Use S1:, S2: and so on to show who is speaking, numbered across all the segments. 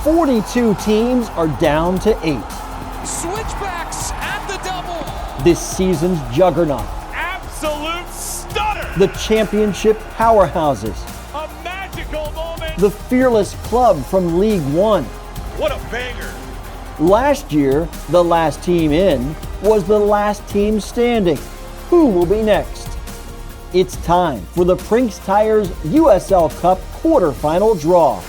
S1: 42 teams are down to 8.
S2: Switchbacks at the double.
S1: This season's juggernaut.
S2: Absolute stunner.
S1: The championship powerhouses.
S2: A magical moment.
S1: The fearless club from League One.
S2: What a banger.
S1: Last year, the last team in was the last team standing. Who will be next? It's time for the Prinx Tires USL Cup quarterfinal draw.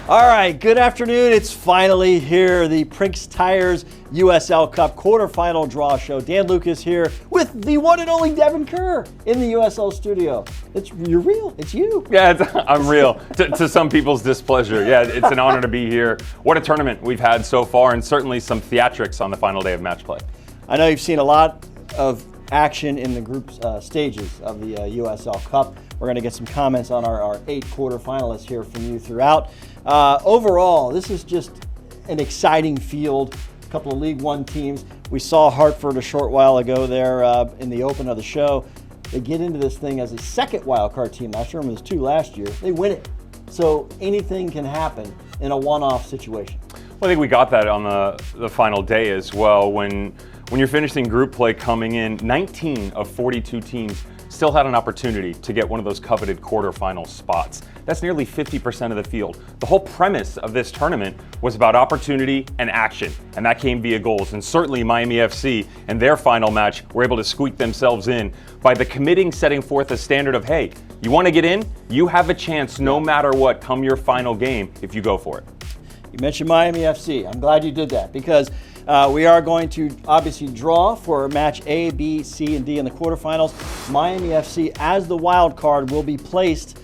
S1: All right, good afternoon. It's finally here, the Prinx Tires USL Cup quarterfinal draw show. Dan Lucas here with the one and only Devon Kerr in the USL Studio. You're real. It's you.
S3: Yeah, I'm real. to some people's displeasure. Yeah, it's an honor to be here. What a tournament we've had so far, and certainly some theatrics on the final day of match play.
S1: I know you've seen a lot of action in the group stages of the USL Cup. We're going to get some comments on our 8 quarterfinalists here from you throughout. Overall, this is just an exciting field. A couple of League One teams. We saw Hartford a short while ago there in the open of the show. They get into this thing as a second wildcard team. Last year, it was 2 last year. They win it. So anything can happen in a one-off situation.
S3: Well, I think we got that on the final day as well. When you're finishing group play coming in, 19 of 42 teams still had an opportunity to get one of those coveted quarterfinal spots. That's nearly 50% of the field. The whole premise of this tournament was about opportunity and action, and that came via goals. And certainly Miami FC in their final match were able to squeak themselves in by the committing setting forth a standard of, hey, you want to get in? You have a chance no matter what come your final game if you go for it.
S1: You mentioned Miami FC. I'm glad you did that because we are going to obviously draw for match A, B, C, and D in the quarterfinals. Miami FC, as the wild card, will be placed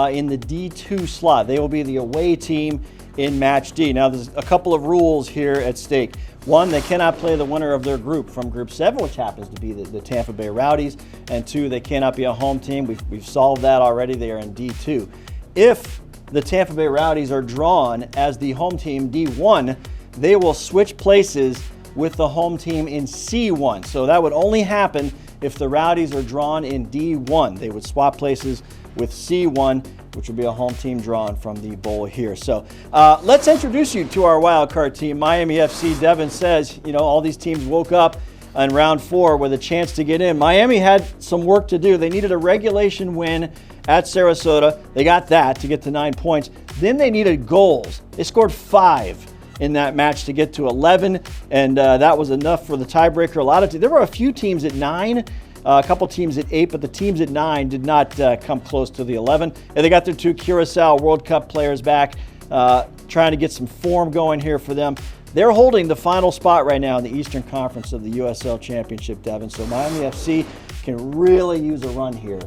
S1: in the D2 slot. They will be the away team in match D. Now, there's a couple of rules here at stake. One, they cannot play the winner of their group from Group 7, which happens to be the Tampa Bay Rowdies. And 2, they cannot be a home team. We've solved that already. They are in D2. If the Tampa Bay Rowdies are drawn as the home team D1, they will switch places with the home team in C1. So that would only happen if the Rowdies are drawn in D1. They would swap places with C1, which would be a home team drawn from the bowl here. So let's introduce you to our wild card team. Miami FC, Devon says, all these teams woke up in round 4 with a chance to get in. Miami had some work to do. They needed a regulation win at Sarasota. They got that to get to 9 points. Then they needed goals. They scored 5 in that match to get to 11, and that was enough for the tiebreaker. There were a few teams at 9, a couple teams at 8, but the teams at 9 did not come close to the 11. And they got their 2 Curacao World Cup players back, trying to get some form going here for them. They're holding the final spot right now in the Eastern Conference of the USL Championship, Devon. So Miami FC can really use a run here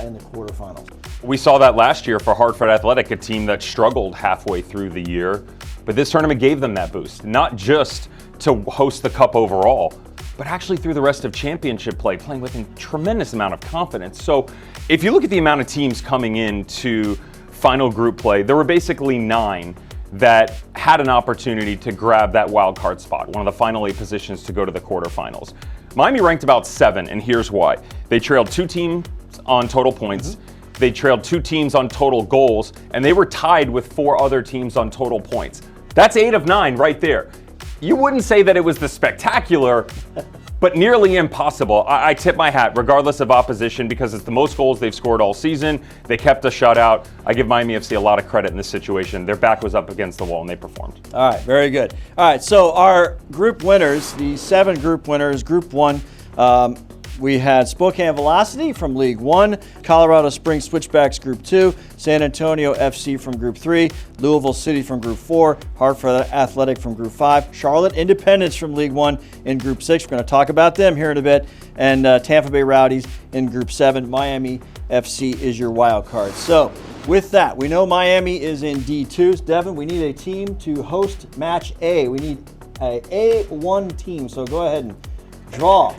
S1: in the quarterfinals.
S3: We saw that last year for Hartford Athletic, a team that struggled halfway through the year. But this tournament gave them that boost, not just to host the cup overall, but actually through the rest of championship play, playing with a tremendous amount of confidence. So if you look at the amount of teams coming into final group play, there were basically 9 that had an opportunity to grab that wild card spot, one of the final 8 positions to go to the quarterfinals. Miami ranked about 7, and here's why. They trailed 2 teams on total points. They trailed 2 teams on total goals, and they were tied with 4 other teams on total points. That's 8 of 9 right there. You wouldn't say that it was the spectacular, but nearly impossible. I tip my hat, regardless of opposition, because it's the most goals they've scored all season. They kept a shutout. I give Miami FC a lot of credit in this situation. Their back was up against the wall, and they performed.
S1: All right, very good. All right, so our group winners, the 7 group winners, Group 1, we had Spokane Velocity from League One, Colorado Springs Switchbacks Group 2, San Antonio FC from Group 3, Louisville City from Group 4, Hartford Athletic from Group 5, Charlotte Independence from League 1 in Group 6. We're going to talk about them here in a bit, and Tampa Bay Rowdies in Group 7. Miami FC is your wild card. So with that, we know Miami is in D2. Devon, we need a team to host match A. We need a A1 team, so go ahead and draw.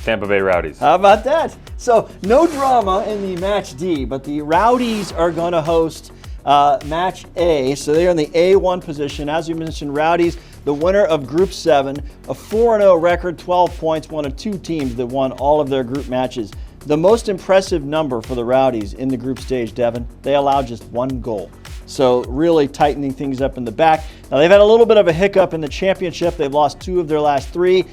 S3: Tampa Bay Rowdies.
S1: How about that? So no drama in the match D, but the Rowdies are going to host Match A. So they're in the A1 position. As we mentioned, Rowdies, the winner of Group 7, a 4-0 record, 12 points, one of 2 teams that won all of their group matches. The most impressive number for the Rowdies in the group stage, Devon, they allowed just 1 goal. So really tightening things up in the back. Now they've had a little bit of a hiccup in the championship. They've lost 2 of their last 3.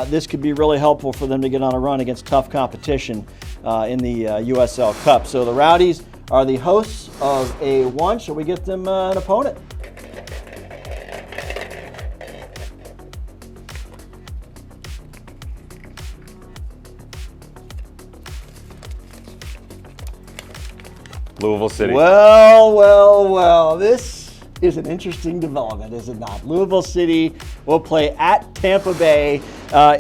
S1: This could be really helpful for them to get on a run against tough competition in the USL Cup. So the Rowdies are the hosts of A1. Shall we get them an opponent?
S3: Louisville City.
S1: Well. This is an interesting development, is it not? Louisville City will play at Tampa Bay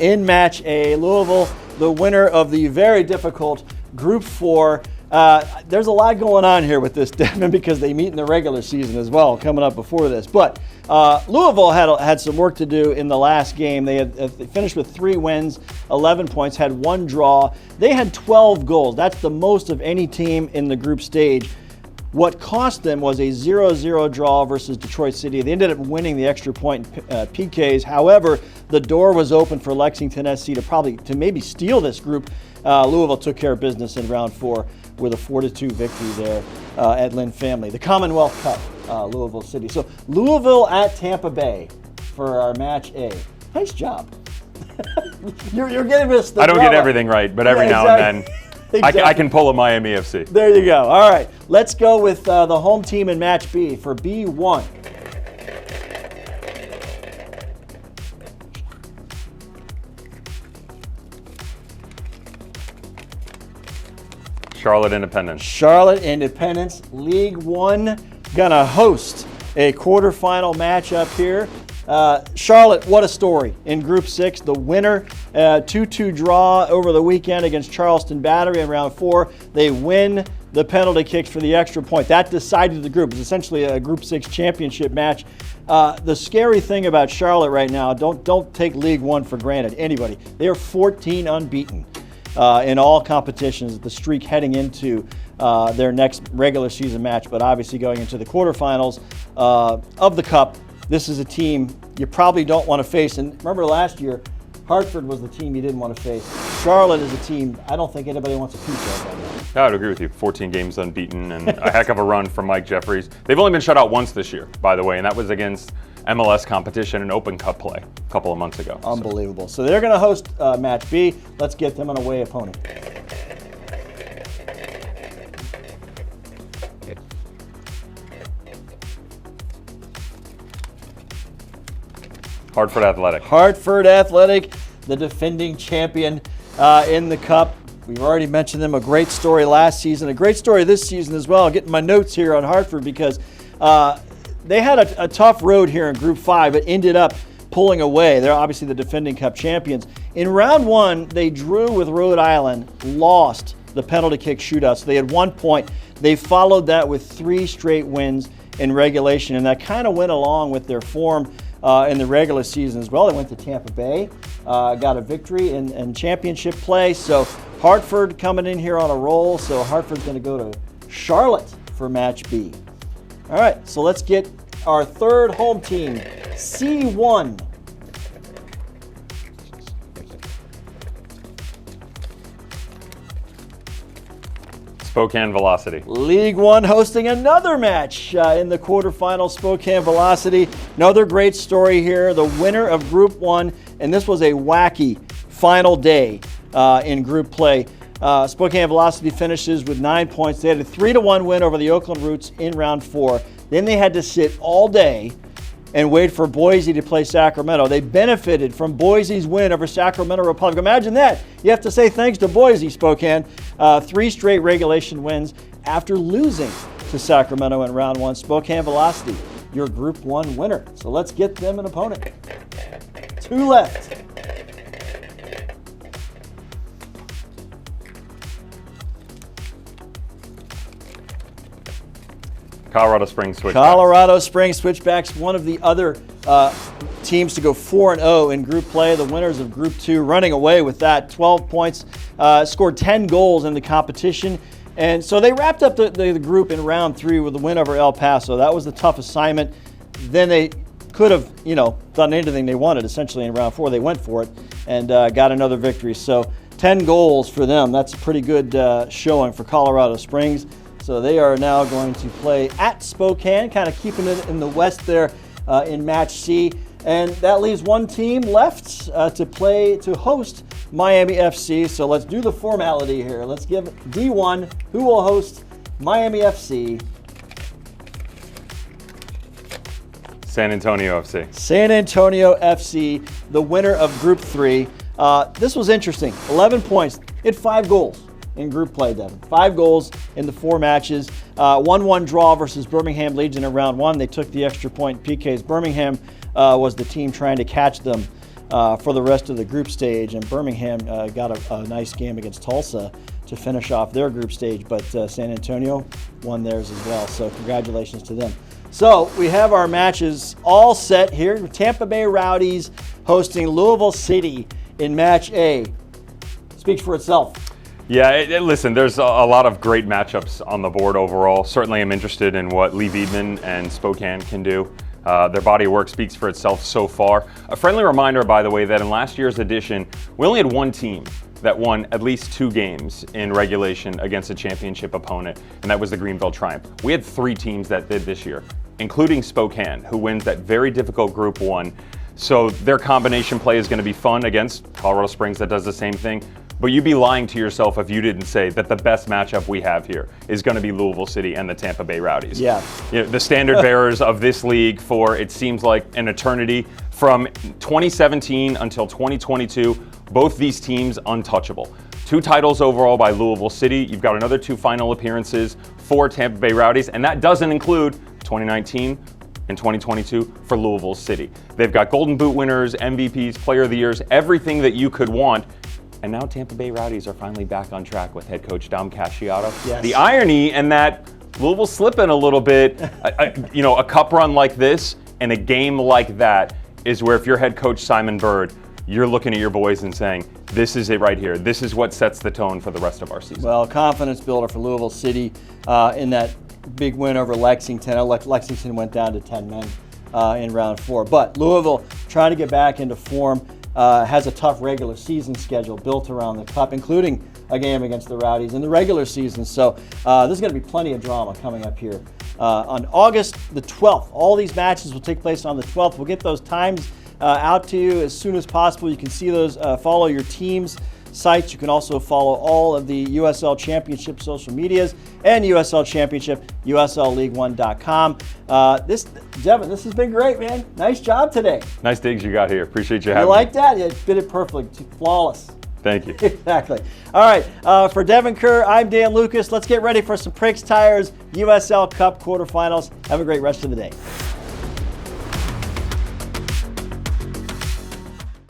S1: in Match A. Louisville, the winner of the very difficult Group 4. There's a lot going on here with this, Devon, because they meet in the regular season as well, coming up before this. But Louisville had some work to do in the last game. They finished with 3 wins, 11 points, had 1 draw. They had 12 goals. That's the most of any team in the group stage. What cost them was a 0-0 draw versus Detroit City. They ended up winning the extra point in PKs. However, the door was open for Lexington SC to maybe steal this group. Louisville took care of business in round 4 with a 4-2 victory there at Lynn Family. The Commonwealth Cup, Louisville City. So Louisville at Tampa Bay for our Match A. Nice job. you're getting this.
S3: I don't get everything right, but every now and then. Exactly. I can pull a Miami FC.
S1: There you go. All right, let's go with the home team in Match B for B1.
S3: Charlotte Independence.
S1: Charlotte Independence, League One, gonna host a quarterfinal matchup here. Charlotte, what a story in Group 6. The winner, 2-2 draw over the weekend against Charleston Battery in round 4. They win the penalty kicks for the extra point. That decided the group. It's essentially a Group 6 championship match. The scary thing about Charlotte right now, don't take League One for granted, anybody. They are 14 unbeaten in all competitions, the streak heading into their next regular season match, but obviously going into the quarterfinals of the Cup. This is a team you probably don't want to face. And remember last year, Hartford was the team you didn't want to face. Charlotte is a team I don't think anybody wants to piece of right now.
S3: I would agree with you. 14 games unbeaten and a heck of a run from Mike Jeffries. They've only been shut out once this year, by the way, and that was against MLS competition and Open Cup play a couple of months ago.
S1: Unbelievable. So they're going to host Match B. Let's get them an away opponent.
S3: Hartford Athletic.
S1: Hartford Athletic, the defending champion in the Cup. We've already mentioned them. A great story last season, a great story this season as well. Getting my notes here on Hartford because they had a tough road here in Group 5, but ended up pulling away. They're obviously the defending Cup champions. In round 1, they drew with Rhode Island, lost the penalty kick shootout. So they had 1 point. They followed that with 3 straight wins in regulation, and that kind of went along with their form in the regular season as well. They went to Tampa Bay, got a victory in championship play. So Hartford coming in here on a roll. So Hartford's going to go to Charlotte for Match B. All right, so let's get our third home team, C1.
S3: Spokane Velocity.
S1: League One hosting another match in the quarterfinals. Spokane Velocity, another great story here. The winner of Group 1, and this was a wacky final day in group play. Spokane Velocity finishes with 9 points. They had a 3-1 win over the Oakland Roots in round 4. Then they had to sit all day and wait for Boise to play Sacramento. They benefited from Boise's win over Sacramento Republic. Imagine that. You have to say thanks to Boise, Spokane. 3 straight regulation wins after losing to Sacramento in round 1. Spokane Velocity, your Group 1 winner. So let's get them an opponent. 2 left.
S3: Colorado Springs Switchbacks.
S1: Colorado Springs Switchbacks, one of the other teams to go 4-0 in group play. The winners of Group 2 running away with that. 12 points, scored 10 goals in the competition, And so they wrapped up the group in round 3 with a win over El Paso. That was the tough assignment. Then they could have, done anything they wanted essentially in round 4. They went for it and got another victory. So 10 goals for them. That's a pretty good showing for Colorado Springs. So they are now going to play at Spokane, kind of keeping it in the West there in Match C. And that leaves one team left to host Miami FC. So let's do the formality here. Let's give D1 who will host Miami FC.
S3: San Antonio FC.
S1: San Antonio FC, the winner of Group 3. This was interesting. 11 points. It had 5 goals in group play, Devon. 5 goals in the 4 matches. 1-1 draw versus Birmingham Legion in round 1. They took the extra point PKs. Birmingham was the team trying to catch them for the rest of the group stage, and Birmingham got a nice game against Tulsa to finish off their group stage, but San Antonio won theirs as well, so congratulations to them. So we have our matches all set here. Tampa Bay Rowdies hosting Louisville City in Match A. Speaks for itself.
S3: Yeah, listen, there's a lot of great matchups on the board overall. Certainly I'm interested in what Lee Viedman and Spokane can do. Their body of work speaks for itself so far. A friendly reminder, by the way, that in last year's edition, we only had one team that won at least 2 games in regulation against a championship opponent, and that was the Greenville Triumph. We had 3 teams that did this year, including Spokane, who wins that very difficult Group 1. So their combination play is going to be fun against Colorado Springs that does the same thing. But you'd be lying to yourself if you didn't say that the best matchup we have here is going to be Louisville City and the Tampa Bay Rowdies.
S1: Yeah.
S3: The standard bearers of this league for, it seems like, an eternity. From 2017 until 2022, both these teams untouchable. 2 titles overall by Louisville City. You've got another 2 final appearances for Tampa Bay Rowdies, and that doesn't include 2019 and 2022 for Louisville City. They've got Golden Boot winners, MVPs, Player of the Years, everything that you could want. And now Tampa Bay Rowdies are finally back on track with head coach Dom Casciato.
S1: Yes.
S3: The irony in that Louisville's slipping a little bit. A cup run like this and a game like that is where, if you're head coach Simon Bird, you're looking at your boys and saying, this is it right here. This is what sets the tone for the rest of our season.
S1: Well, confidence builder for Louisville City in that big win over Lexington. Lexington went down to 10 men in round 4. But Louisville trying to get back into form. Has a tough regular season schedule built around the cup, including a game against the Rowdies in the regular season. So there's going to be plenty of drama coming up here on August the 12th. All these matches will take place on the 12th. We'll get those times out to you as soon as possible. You can see those, follow your team's sites. You can also follow all of the USL Championship social medias and USL Championship, USLLeague1.com. Devon, this has been great, man. Nice job today.
S3: Nice digs you got here. Appreciate you having me.
S1: You like that? You did it perfectly. Flawless.
S3: Thank you.
S1: Exactly. All right. For Devon Kerr, I'm Dan Lucas. Let's get ready for some Prinx Tires USL Cup quarterfinals. Have a great rest of the day.